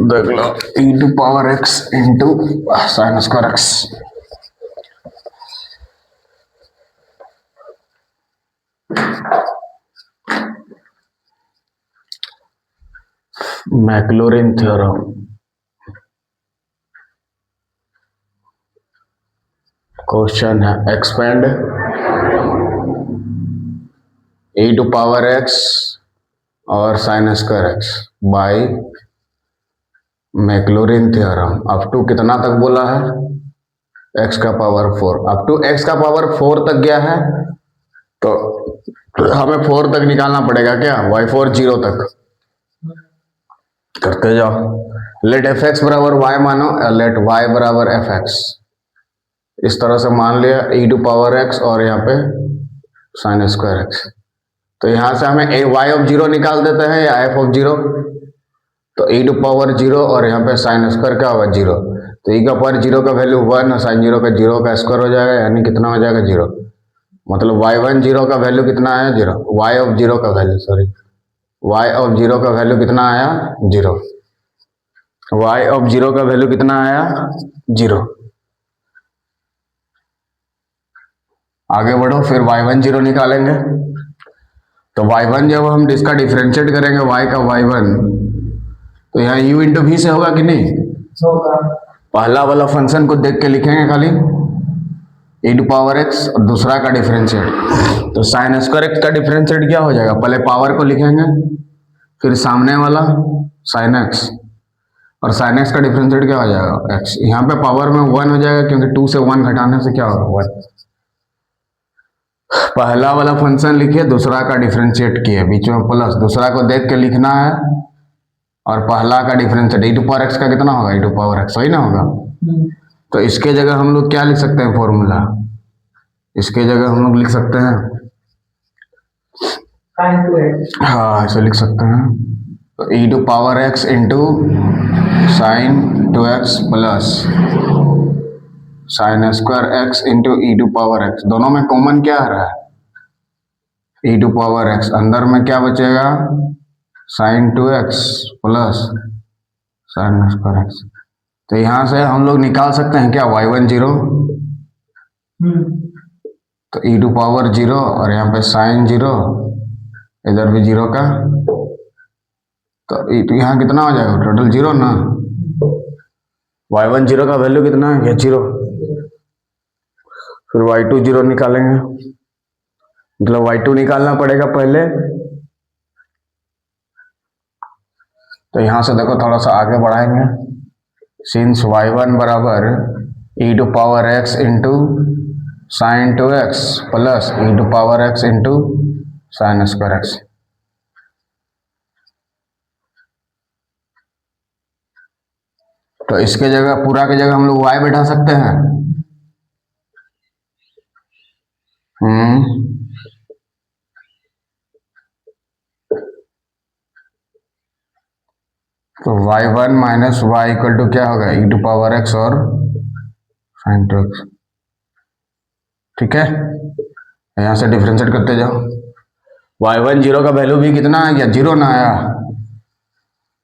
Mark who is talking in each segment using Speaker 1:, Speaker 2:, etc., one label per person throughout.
Speaker 1: देख लो e to power x into sine square x। Maclaurin theorem. Question है expand e to power x और sine square x by Maclaurin theorem up to कितना तक बोला है, x का पावर 4। अप टू x का पावर 4 तक गया है तो हमें 4 तक निकालना पड़ेगा क्या, y4 0 तक। करते जाओ। लेट fx बराबर y मानो, लेट y बराबर fx। इस तरह से मान लिया e टू पावर x और यहाँ पे साइन स्क्वायर x। तो यहाँ से हमें y ऑफ 0 निकाल देते हैं या f ऑफ 0। तो e टू पावर 0 और यहाँ पे साइन स्क्वायर क्या होगा 0। तो e का पावर 0 का वैल्यू 1 और साइन 0 का 0 का स्क्वायर हो जाएगा, यानी कितना हो जाएगा 0। मतलब y1 0 का वैल्यू कितना आया 0, y ऑफ 0 का वैल्यू सॉरी y ऑफ 0 का वैल्यू कितना आया 0। y ऑफ 0 का वैल्यू कितना आया 0। आगे बढ़ो, फिर y1 0 निकालेंगे। तो y1 जब हम इसका डिफरेंशिएट करेंगे y का y1, तो यहाँ u इंटू v से होगा कि नहीं होगा। पहला वाला फंक्शन को देख के लिखेंगे खाली e टू पावर x और दूसरा का डिफरेंशिएट। तो साइन स्क्वायर x का डिफरेंशिएट क्या हो जाएगा, पहले पावर को लिखेंगे फिर सामने वाला साइन x और साइन x का डिफरेंशिएट क्या हो जाएगा x। यहाँ पे पावर में 1 हो जाएगा क्योंकि 2 से 1 घटाने से क्या होगा 1। पहला वाला फंक्शन लिखिए, दूसरा का डिफरेंशिएट किए, बीच में प्लस, दूसरा को देख के लिखना है और पहला का differentiate e to power x का कितना होगा e टू पावर x, सही ना होगा। तो इसके जगह हम लोग क्या लिख सकते हैं फॉर्मूला, इसके जगह हम लोग लिख सकते हैं हाँ ऐसे लिख सकते हैं। तो e to power x into sine 2x plus sine square x into e to power x। दोनों में कॉमन क्या आ रहा है e टू पावर x, अंदर में क्या बचेगा sine 2x plus sine square x। तो यहां से हम लोग निकाल सकते हैं क्या y1 0, तो e टू पावर 0 और यहाँ पे साइन 0, इधर भी 0 का, तो यहाँ कितना हो जाएगा टोटल 0 ना। y1 0 का वैल्यू कितना है 0, फिर y2 0 निकालेंगे, मतलब y2 निकालना पड़ेगा पहले। तो यहां से देखो थोड़ा सा आगे बढ़ाएंगे, सिंस y1 बराबर e to power x into sine 2x plus e to power x into sine square x। तो इसके जगह पूरा की जगह हम लोग y बैठा सकते हैं। तो y1 minus Y equal to क्या होगा e टू पावर x और साइन 2x। ठीक है, यहां से डिफरेंशिएट करते जाओ। y1 0 का वैल्यू भी कितना आ गया 0 ना आया,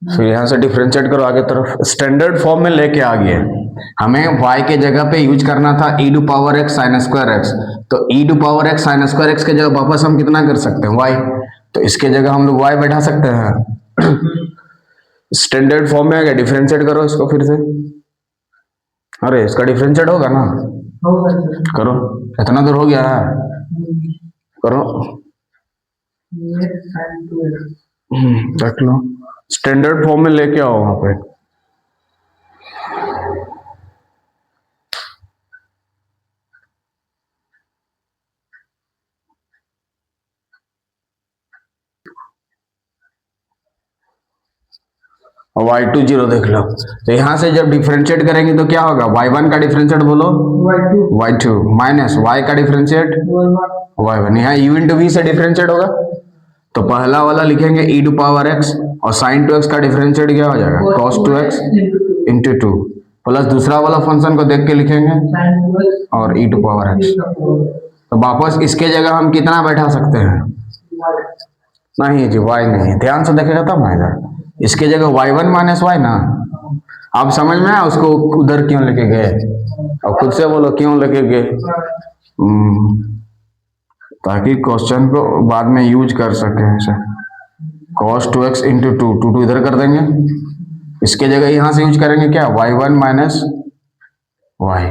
Speaker 1: फिर यहां से डिफरेंशिएट करो आगे तरफ, स्टैंडर्ड फॉर्म में लेके आ गए। हमें y के जगह पे यूज करना था e to power x sine square x, तो e to power x sine square x के जगह वापस हम कितना कर सकते हैं y, तो इसके जगह हम लोग y बैठा सकते हैं। स्टैंडर्ड फॉर्म में आ गया, डिफरेंशिएट करो इसको फिर से। अरे इसका डिफरेंशिएट होगा ना, करो, इतना दूर हो गया है, करो देख लो, स्टैंडर्ड फॉर्म में लेके आओ वहां पे। और y2 0 देख लो। तो यहां से जब डिफरेंशिएट करेंगे तो क्या होगा, y1 का डिफरेंशिएट बोलो y2 माइनस y का डिफरेंशिएट y1। यहाँ u इंटू v से डिफरेंशिएट होगा, तो पहला वाला लिखेंगे e टू पावर x और साइन 2x का डिफरेंशिएट क्या हो जाएगा cos 2x इंटू 2 प्लस दूसरा वाला फंक्शन को देख के लिखेंगे और e टू पावर x। तो वापस इसके जगह हम कितना बैठा सकते हैं? नहीं जी, y नहीं, ध्यान से देखेगा तब ना। इधर इसके जगह y1 माइनस वाई ना। आप समझ में आया उसको उधर क्यों लेके गए? और खुद से बोलो क्यों लेके गए? ताकि क्वेश्चन को बाद में यूज कर सके ऐसे। cos 2x इंटू टू इधर कर देंगे, इसके जगह यहां से यूज करेंगे क्या? y1 minus Y.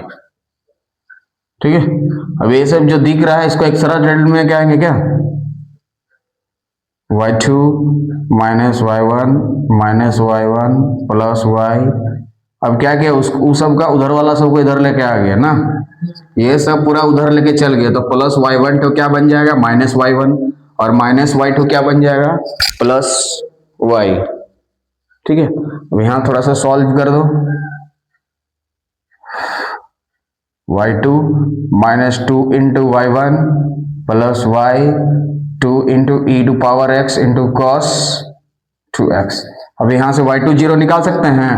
Speaker 1: ठीक है, अब ये सब जो दिख रहा है इसको एक सरल रिडल में क्या आएंगे क्या? y2 minus y1 minus y1 plus y। अब क्या किया उस सब का उधर वाला सबको इधर लेके आ गया ना, ये सब पूरा उधर लेके चल गया, तो प्लस y1 तो क्या बन जाएगा? माइनस y1, और माइनस y2 क्या बन जाएगा? Plus y। ठीक है, अब यहाँ थोड़ा सा सॉल्व कर दो। y2 minus 2 into y1 plus y 2 into e to power x into cos 2x। अब यहां से y2 जीरो निकाल सकते हैं?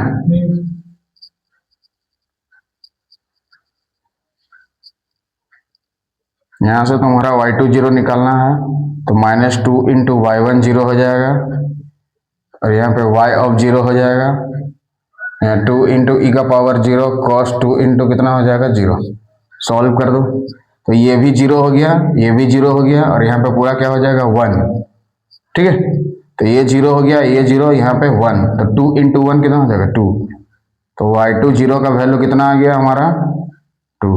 Speaker 1: यहां से तुम्हारा y2 जीरो निकालना है, तो माइनस 2 इंटू y1 जीरो हो जाएगा, और यहाँ पे y ऑफ जीरो हो जाएगा, यहाँ 2 इंटू ई का पावर जीरो कॉस 2 इंटू कितना हो जाएगा? जीरो। सॉल्व कर दो, तो ये भी जीरो हो गया, ये भी जीरो हो गया, और यहाँ पे पूरा क्या हो जाएगा? 1। ठीक है, तो ये जीरो हो गया, ये जीरो, यहाँ पे 1, तो 2 इंटू 1 कितना हो जाएगा? 2। तो y2 जीरो का वैल्यू कितना आ गया हमारा? 2।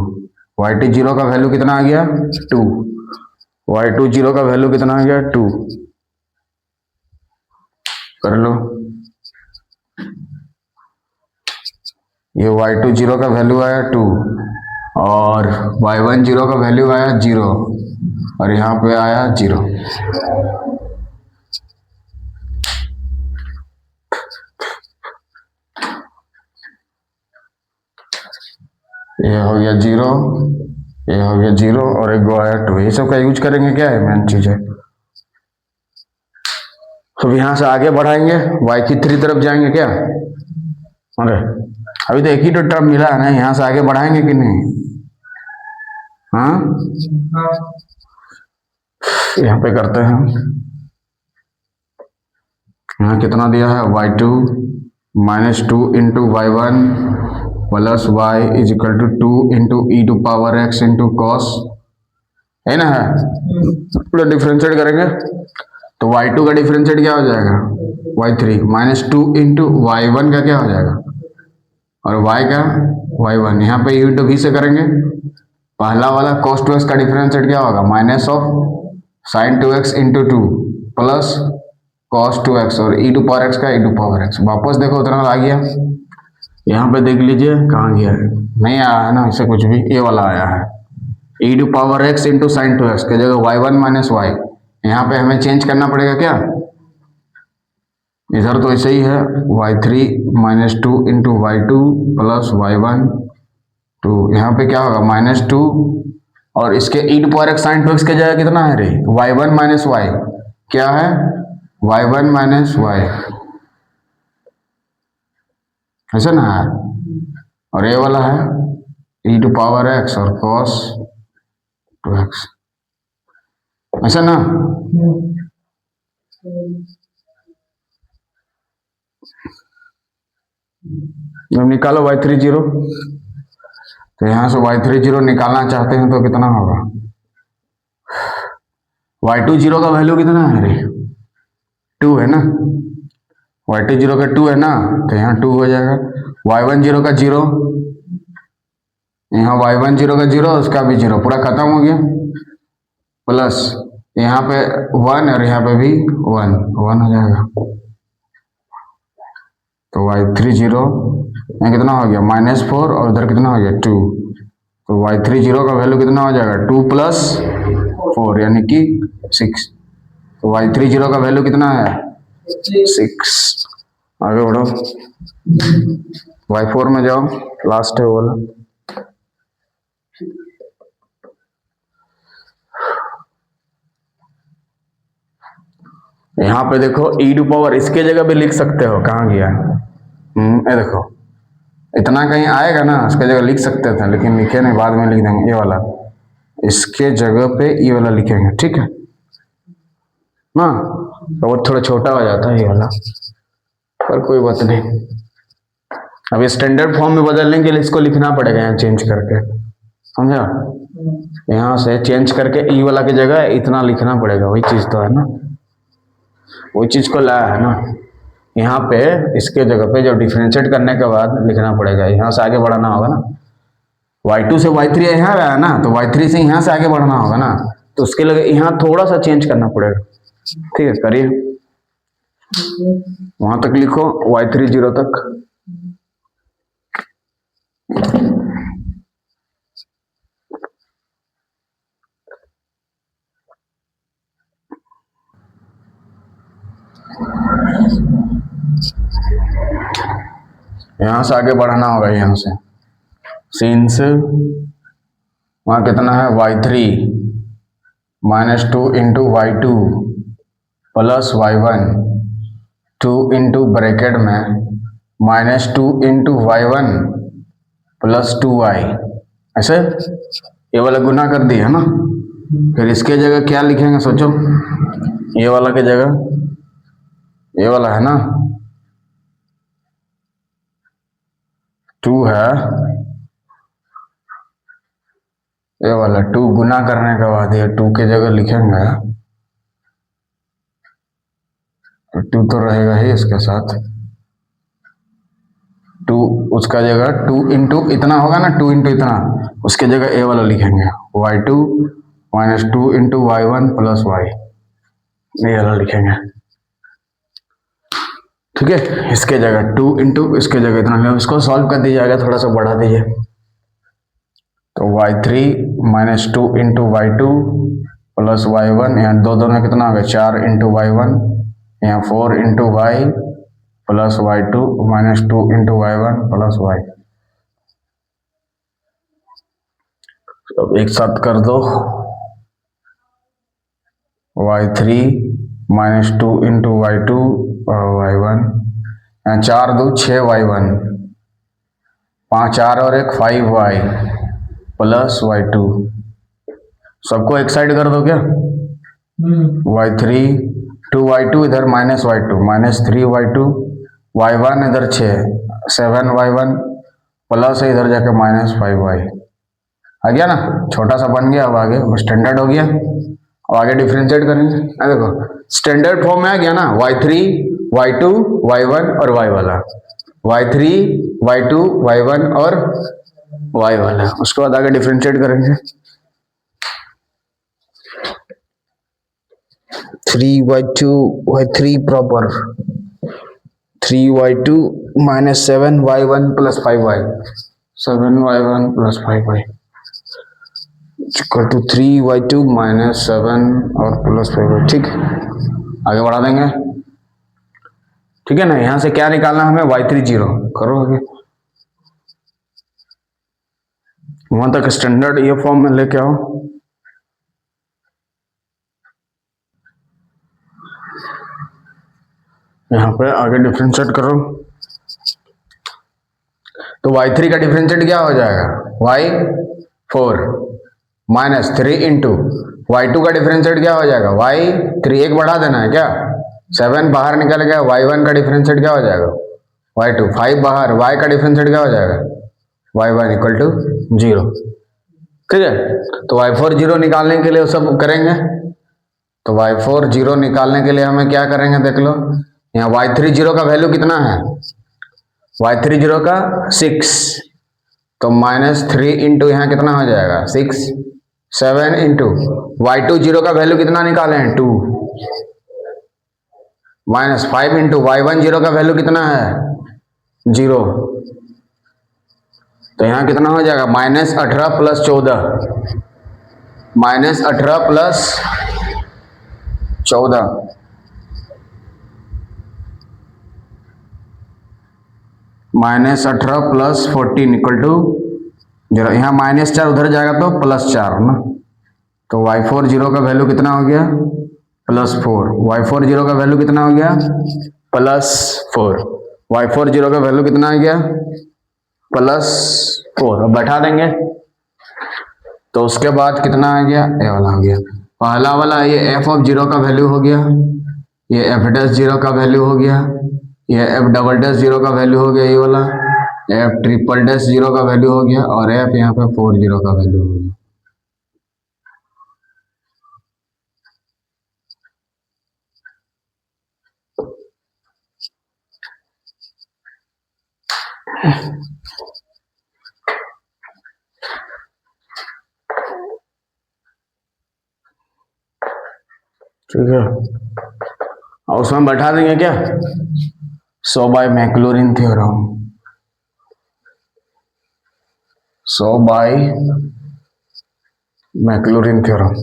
Speaker 1: y2 जीरो का वैल्यू कितना आ गया? 2। y2 जीरो का वैल्यू कितना आ गया? 2। कर लो, ये y2 जीरो का वैल्यू आया 2, और y1 जीरो का वैल्यू आया 0, और यहाँ पे आया 0। ये हो गया 0, ये हो गया 0, और एक गो आया 2। ये सब का यूज करेंगे, क्या है मेन चीज है। तो यहाँ से आगे बढ़ाएंगे, y की 3 तरफ जाएंगे क्या? अरे अभी तो एक ही तो टर्म मिला है ना, यहाँ से आगे बढ़ाएंगे कि नहीं? हाँ, यहाँ पे करते हैं। यहाँ कितना दिया है? y2 minus 2 into y1 plus y is equal to 2 into e to power x into cos, है ना? है पूरा डिफरेंशिएट करेंगे, तो y2 का डिफरेंशिएट क्या हो जाएगा? y3 माइनस 2 इंटू y1 का क्या हो जाएगा? और y का y1। यहाँ पे u टू v से करेंगे, पहला वाला cos 2x का डिफरेंशिएट क्या होगा? Minus of sine 2x into 2 plus cos 2x, और e टू पावर x का e टू पावर x। वापस देखो उतना आ गया, यहाँ पे देख लीजिए कहाँ गया है, नहीं आया है ना, इससे कुछ भी, ये वाला आया है e to power x into sine 2x के जगह y1 माइनस y। यहाँ पे हमें चेंज करना पड़ेगा क्या? इधर तो ऐसे ही है, y3 minus 2 into y2 plus y1 2, यहाँ पे क्या होगा? माइनस 2, और इसके E to power X sine 2x के जगह कितना है रे? y1 minus Y. क्या है? y1 माइनस वाई, ऐसा ना है, और ये वाला है ई टू पावर x और cos 2x, ऐसा ना। जब निकालो y3 जीरो, तो यहां से y3 जीरो निकालना चाहते हैं तो कितना होगा? y2 जीरो का वैल्यू कितना है रे? 2 है ना, y2 जीरो का 2 है ना, तो यहाँ 2 हो जाएगा। y1 जीरो का 0, यहाँ y1 जीरो का 0, उसका भी 0, पूरा खत्म हो गया, प्लस यहाँ पे 1 और यहाँ पे भी 1 हो जाएगा। तो y3 जीरो यहाँ कितना हो गया? -4, और उधर कितना हो गया? 2। तो y3 जीरो का वैल्यू कितना हो जाएगा? 2 प्लस 4 यानी कि 6। तो y3 जीरो का वैल्यू कितना है? 6। आगे बढ़ो, y4 में जाओ, लास्ट है वो वाला। यहाँ पे देखो e टू पावर, इसके जगह भी लिख सकते हो, कहाँ गया? ये देखो इतना कहीं आएगा ना, उसके जगह लिख सकते थे, लेकिन लिखे नहीं, बाद में लिख देंगे। ये वाला इसके जगह पे ये वाला लिखेंगे, ठीक है ना। तो वो थोड़ा छोटा हो जाता है ये वाला, पर कोई बात नहीं। अब स्टैंडर्ड फॉर्म में बदलने के लिए इसको लिखना पड़ेगा यहाँ चेंज करके, समझा। यहाँ से चेंज करके ई वाला की जगह इतना लिखना पड़ेगा, वही चीज तो है ना, वही चीज को लाया है ना। यहाँ पे इसके जगह पे जब डिफरेंशिएट करने के बाद लिखना पड़ेगा, यहाँ से आगे बढ़ाना होगा ना। y2 से y3 यहाँ गया ना, तो y3 से यहाँ से आगे बढ़ना होगा ना, तो उसके लिए यहाँ थोड़ा सा चेंज करना पड़ेगा। ठीक है, करिए, वहां तक लिखो y3 0 तक। यहां से आगे बढ़ाना होगा, यहां से सिंस वहां कितना है y3 -2 into y2 plus y1 2 into bracket में -2 इंटू y1 प्लस 2y, ऐसे ये वाला गुना कर दिया ना। फिर इसके जगह क्या लिखेंगे सोचो, ये वाला के जगह ये वाला है ना 2 है, ये वाला 2 गुना करने के बाद ये 2 के जगह लिखेंगे, 2 तो रहेगा ही इसके साथ, 2 उसका जगह 2 इंटू इतना होगा ना, 2 इंटू इतना, उसके जगह ए वाला लिखेंगे y2 -2 into y1 plus y, ये वाला लिखेंगे। ठीक है, इसके जगह 2 इंटू इसके जगह इतना, इसको सॉल्व कर दीजिएगा, थोड़ा सा बढ़ा दीजिए, तो y3 -2 into y2 plus y1, यहाँ दो दोनों कितना होगा 4 इंटू y1, यहाँ 4 into y plus y2 -2 into y1 plus y। अब एक साथ कर दो, y3 -2 इंटू y2 और y1, यहाँ 4 2 6 y1, 5 4 और 1 5y प्लस y2, सबको एक साइड कर दो क्या, y3 2y2 इधर -y2 -3y2, y1 इधर 6 7y1 प्लस है इधर जाके -5y, आ गया ना, छोटा सा बन गया। अब आगे स्टैंडर्ड हो गया, अब आगे डिफरेंशिएट करेंगे। देखो स्टैंडर्ड फॉर्म में आ गया ना, y3 y2 y1 और y वाला, y3 y2 y1 और y वाला, उसके बाद आगे डिफरेंशिएट करेंगे। 3y2 y3 proper 3y2 -7y1 plus 5y 7y1 plus 5y equal to 3y2 -7 और प्लस 5y। ठीक, आगे बढ़ा देंगे, ठीक है ना। यहां से क्या निकालना हमें, y3 0 करो आगे, वहां तक स्टैंडर्ड ये फॉर्म में लेके आओ। यहाँ पे आगे डिफरेंशिएट करो, तो y3 का डिफरेंशिएट क्या हो जाएगा, y4 -3 इंटू y2 का डिफरेंशिएट क्या हो जाएगा, y3 एक बढ़ा देना है क्या, 7 बाहर निकल गया, y1 का डिफरेंशिएट क्या हो जाएगा, y2 5 बाहर, y का डिफरेंशिएट क्या हो जाएगा, y1 इक्वल टू 0। ठीक है, तो y4 0 निकालने के लिए वो सब करेंगे, तो y4 0 निकालने के लिए हमें क्या करेंगे देख लो, यहाँ y3 0 का वैल्यू कितना है, y3 0 का 6, तो -3 इंटू यहाँ कितना हो जाएगा 6 7 इंटू y2 0 का वैल्यू कितना निकाले हैं 2, -5 इंटू y1 0 का वैल्यू कितना है 0, तो यहाँ कितना हो जाएगा -18 plus 14 -18 plus 14 -18 plus 14 equal to 0, यहाँ -4 उधर जाएगा तो +4 ना, तो y4 0 का वैल्यू कितना हो गया +4, y4 0 का वैल्यू कितना हो गया +4, y4 0 का वैल्यू कितना आ गया +4। अब बैठा देंगे, तो उसके बाद कितना आ गया, ए वाला हो गया। पहला वाला ये एफ ऑफ जीरो का वैल्यू हो गया, ये एफ डैश जीरो का वैल्यू हो गया, ये एफ डबल डैश जीरो का वैल्यू हो गया, ये वाला एफ ट्रिपल डैश जीरो का वैल्यू हो गया, और एफ यहाँ पे 40 का वैल्यू हो गया। ठीक है, और उसमें बैठा देंगे क्या, so by Maclaurin theorem, so by Maclaurin theorem,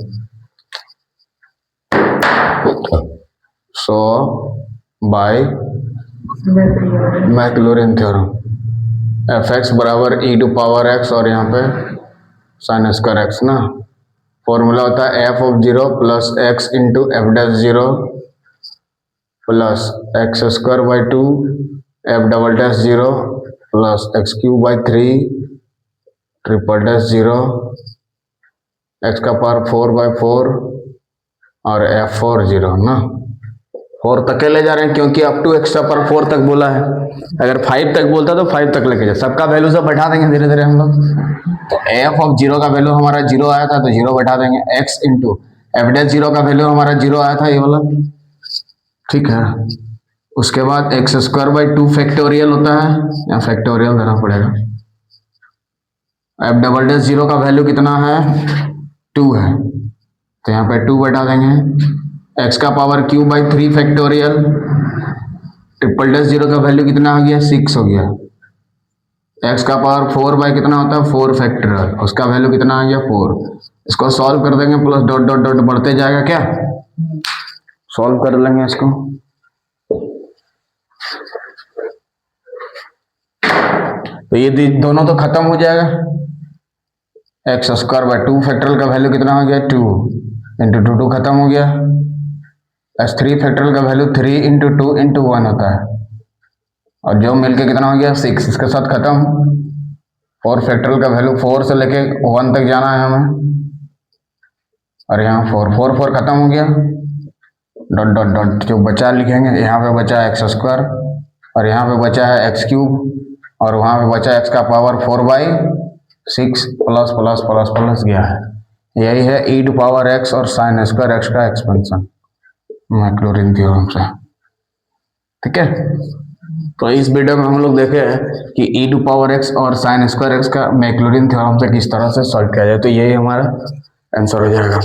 Speaker 1: so by Maclaurin theorem, f x बराबर ई टू पावर एक्स और यहाँ पे साइन स्क्वायर एक्स ना। फॉर्मूला होता है f of zero plus x into f dash zero plus x square by two f double dash zero plus x cube by 3 triple dash zero x का power 4/4 और F 40 ना। 4 तक के ले जा रहे हैं क्योंकि अप टू एक्स्ट्रा पर 4 तक बोला है, अगर 5 तक बोलता तो 5 तक लेके जा, सबका वैल्यू सब बैठा देंगे धीरे धीरे हम लोग। तो एफ ऑफ जीरो का वैल्यू हमारा 0 आया था तो 0 बैठा देंगे, x into f dash zero का वैल्यू हमारा 0 आया था, ये वाला, ठीक है। उसके बाद एक्स स्क्वायर बाई 2 फैक्टोरियल होता है, यहाँ फैक्टोरियल देना पड़ेगा। एफ डबल डैश जीरो का वैल्यू कितना है, 2 है, तो यहाँ पे 2 बैठा देंगे। एक्स का power cube by 3 factorial, triple dash zero का वैल्यू कितना हो गया, 6 हो गया। एक्स का पावर 4 बाई कितना होता है, 4 फैक्टोरियल, उसका वैल्यू कितना आ गया, 4। इसको सॉल्व कर देंगे, प्लस डॉट डॉट डॉट बढ़ते जाएगा, क्या सॉल्व कर लेंगे इसको। तो ये दोनों तो खत्म हो जाएगा, एक्स स्क्वायर बाई 2 फैक्टोरियल का वैल्यू कितना हो गया, 2 इंटू 2 खत्म हो गया। एस 3 फैक्टोरियल का वैल्यू 3 इंटू 2 इंटू 1 होता है, और जो मिलके कितना हो गया, 6, इसके साथ खत्म। 4 फैक्टोरियल का वैल्यू 4 से लेके 1 तक जाना है हमें, और यहाँ 4 4 खत्म हो गया, डॉट डॉट डॉट जो बचा लिखेंगे, यहाँ पे बचा है एक्स स्क्वायर और यहाँ पे बचा है एक्स क्यूब और वहाँ पे बचा एक्स का power 4/6 plus plus plus plus गया है। यही है ई टू पावर एक्स और साइन स्क्वायर एक्स का एक्सपेंशन मैक्लॉरिन थ्योरम से, ठीक है। तो इस वीडियो में हम लोग देखे कि ई टू पावर एक्स और साइन स्क्वायर एक्स का मैक्लॉरिन थ्योरम से किस तरह से सॉल्व किया जाए, तो यही हमारा आंसर हो जाएगा।